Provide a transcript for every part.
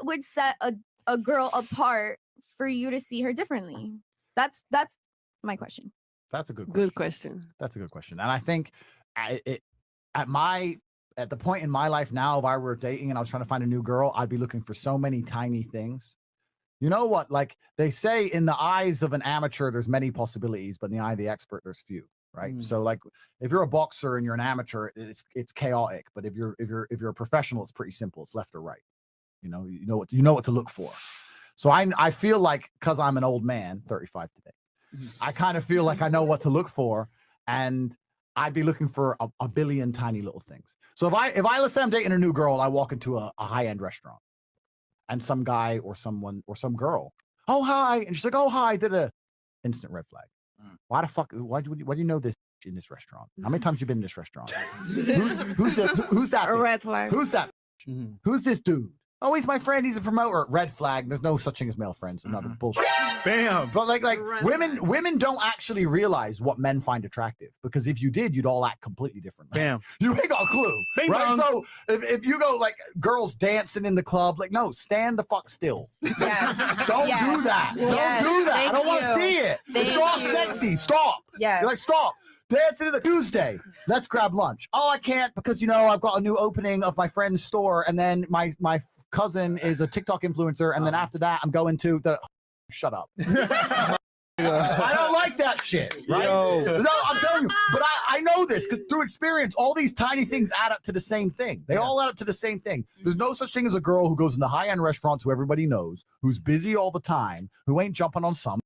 what would set a girl apart for you to see her differently? That's my question. That's a good question. That's a good question. And I think at the point in my life now, if I were dating and I was trying to find a new girl, I'd be looking for so many tiny things. You know what? Like they say, in the eyes of an amateur, there's many possibilities, but in the eye of the expert, there's few. Right. So like if you're a boxer and you're an amateur, it's chaotic. But if you're a professional, it's pretty simple. It's left or right. You know what to look for. So I feel like, because I'm an old man, 35 today, I kind of feel like I know what to look for, and I'd be looking for a billion tiny little things. So if I let's say I'm dating a new girl and I walk into a high-end restaurant, and some guy or someone or some girl, oh hi, and she's like, oh hi, did a instant red flag. Why the fuck? Why do you know this in this restaurant? How many times you been in this restaurant? Who's that? A red flag. Who's that? Who's this dude? Oh, he's my friend. He's a promoter. Red flag. There's no such thing as male friends. Another bullshit. Bam. But like women don't actually realize what men find attractive, because if you did, you'd all act completely differently. Bam. You ain't got a clue. Bing right? bong. So if you go like girls dancing in the club, like, no, stand the fuck still. Yes. Don't do that. Yes. Don't do that. Thank I don't want to you. see it. Thank It's not you. sexy. Stop. Yes. You're like, stop. Dancing in a Tuesday. Let's grab lunch. Oh, I can't because I've got a new opening of my friend's store, and then my cousin is a TikTok influencer, and then after that I'm going to the shut up. I don't like that shit, right? No, I'm telling you, but I know this because through experience, all these tiny things add up to the same thing. They all add up to the same thing. There's no such thing as a girl who goes into high-end restaurants who everybody knows, who's busy all the time, who ain't jumping on some.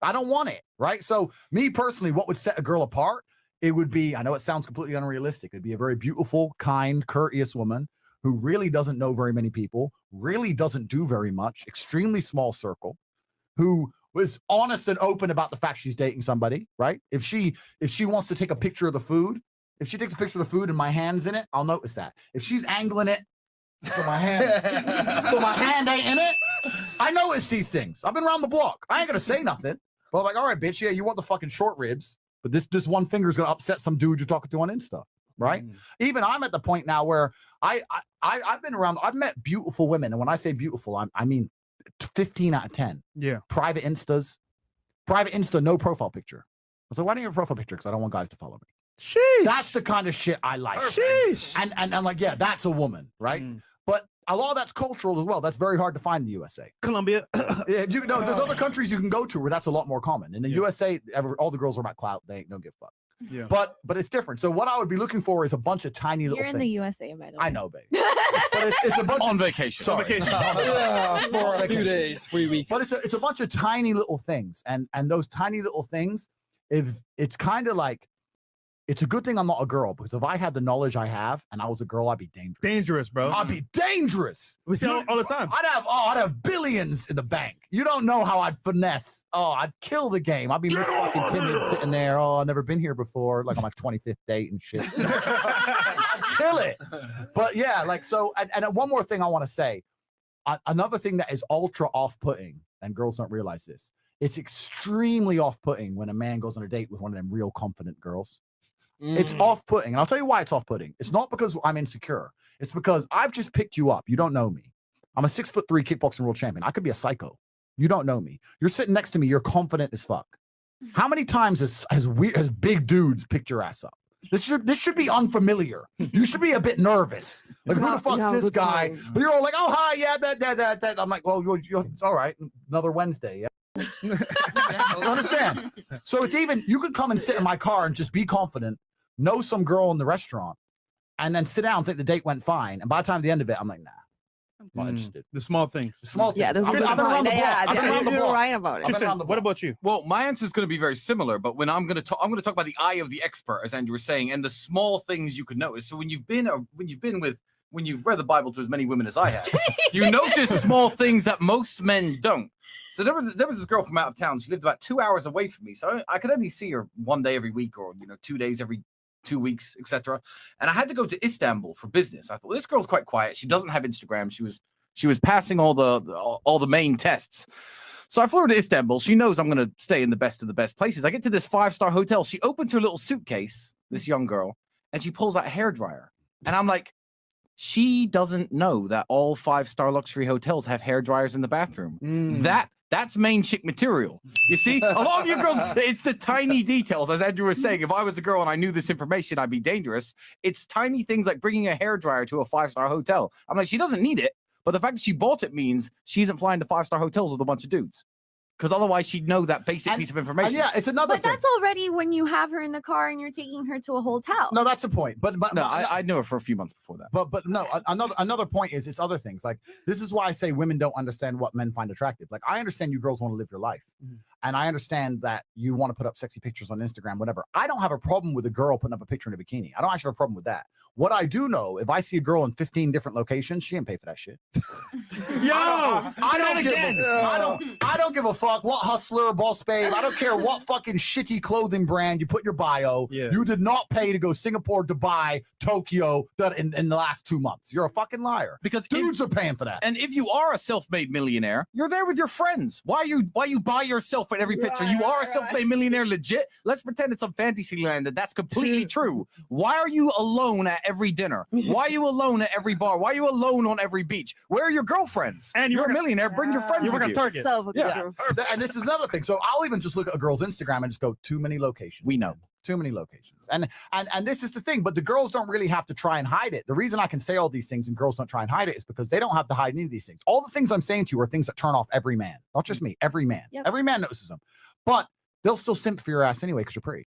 I don't want it, right? So me personally, what would set a girl apart? It would be, I know it sounds completely unrealistic, it'd be a very beautiful, kind, courteous woman who really doesn't know very many people, really doesn't do very much, extremely small circle, who was honest and open about the fact she's dating somebody, right? If she wants to take a picture of the food, if she takes a picture of the food and my hand's in it, I'll notice that. If she's angling it, so my hand ain't in it, I notice these things. I've been around the block. I ain't gonna say nothing. But I'm like, all right, bitch, yeah, you want the fucking short ribs, but this one finger's gonna upset some dude you're talking to on Insta. Right? Even I'm at the point now where I've been around, I've met beautiful women, and when I say beautiful, I mean 15 out of 10. Yeah. Private Insta, no profile picture. I was like, why don't you have a profile picture? Because I don't want guys to follow me. Sheesh. That's the kind of shit I like. Sheesh. And I'm like, yeah, that's a woman, right? But a lot of that's cultural as well. That's very hard to find in the USA. Colombia. There's other countries you can go to where that's a lot more common. In the USA, all the girls are about clout. They don't give a fuck. Yeah. But it's different. So what I would be looking for is a bunch of tiny little You're in things. the USA, by the way. I know, babe. But it's a bunch on of vacation. Sorry. On vacation. Yeah, for a few vacation. days, 3 weeks. But it's a bunch of tiny little things, and those tiny little things, if it's kind of like, it's a good thing I'm not a girl, because if I had the knowledge I have and I was a girl, I'd be dangerous. Dangerous, bro. I'd be dangerous. We see it all the time. I'd have billions in the bank. You don't know how I'd finesse. Oh, I'd kill the game. I'd be Miss fucking timid sitting there. Oh, I've never been here before, like on my 25th date and shit. I'd kill it. But yeah, like so. And one more thing I want to say. Another thing that is ultra off-putting, and girls don't realize this. It's extremely off-putting when a man goes on a date with one of them real confident girls. It's off-putting, and I'll tell you why it's off-putting. It's not because I'm insecure. It's because I've just picked you up. You don't know me. I'm a 6'3" kickboxing world champion. I could be a psycho. You don't know me. You're sitting next to me. You're confident as fuck. How many times has big dudes picked your ass up? This should be unfamiliar. You should be a bit nervous. Like, who the fuck's this guy? But you're all like, oh hi, yeah, that. I'm like, well, you're all right. Another Wednesday, yeah. You understand? So it's even, you could come and sit in my car and just be confident, know some girl in the restaurant, and then sit down and think the date went fine. And by the time the end of it, I'm like, nah, I'm not interested. The small things. The small things. Yeah, I've been around the block. I've been around the you're block. right about it. Tristan, what about you? Well, my answer is going to be very similar, but when I'm going to talk about the eye of the expert, as Andrew was saying, and the small things you could notice. So when you've read the Bible to as many women as I have, you notice small things that most men don't. So there was this girl from out of town. She lived about 2 hours away from me, so I could only see her one day every week, or 2 days every 2 weeks, etc. And I had to go to Istanbul for business. I thought, this girl's quite quiet. She doesn't have Instagram. She was passing all the main tests. So I flew her to Istanbul. She knows I'm going to stay in the best of the best places. I get to this 5-star hotel. She opens her little suitcase, this young girl, and she pulls out a hairdryer. And I'm like, she doesn't know that all 5-star luxury hotels have hair dryers in the bathroom. That's main chick material. You see, a lot of you girls, it's the tiny details. As Andrew was saying, if I was a girl and I knew this information, I'd be dangerous. It's tiny things like bringing a hair dryer to a 5-star hotel. I'm like, she doesn't need it, but the fact that she bought it means she isn't flying to 5-star hotels with a bunch of dudes. Because otherwise she'd know that basic piece of information. Yeah, it's another But thing. that's already when you have her in the car and you're taking her to a hotel. No, that's the point. But No, I knew her for a few months before that. But no, another point is it's other things. Like, this is why I say women don't understand what men find attractive. Like, I understand you girls want to live your life. And I understand that you want to put up sexy pictures on Instagram, whatever. I don't have a problem with a girl putting up a picture in a bikini. I don't actually have a problem with that. What I do know, if I see a girl in 15 different locations, she ain't pay for that shit. I don't give a fuck what hustler or boss babe. I don't care what fucking shitty clothing brand you put in your bio. Yeah. You did not pay to go Singapore, Dubai, Tokyo in the last 2 months. You're a fucking liar. Because dudes are paying for that. And if you are a self-made millionaire, you're there with your friends. Why you by yourself in every picture? You are a self-made millionaire, legit. Let's pretend it's some fantasy land that's completely true. Why are you alone at every dinner? Why are you alone at every bar? Why are you alone on every beach? Where are your girlfriends? And you're a millionaire. Bring your friends with you. Target. So Yeah. And this is another thing. So I'll even just look at a girl's Instagram and just go, too many locations. We know. Too many locations. And this is the thing, but the girls don't really have to try and hide it. The reason I can say all these things and girls don't try and hide it is because they don't have to hide any of these things. All the things I'm saying to you are things that turn off every man. Not just me, every man. Yep. Every man notices them. But they'll still simp for your ass anyway because you're pretty.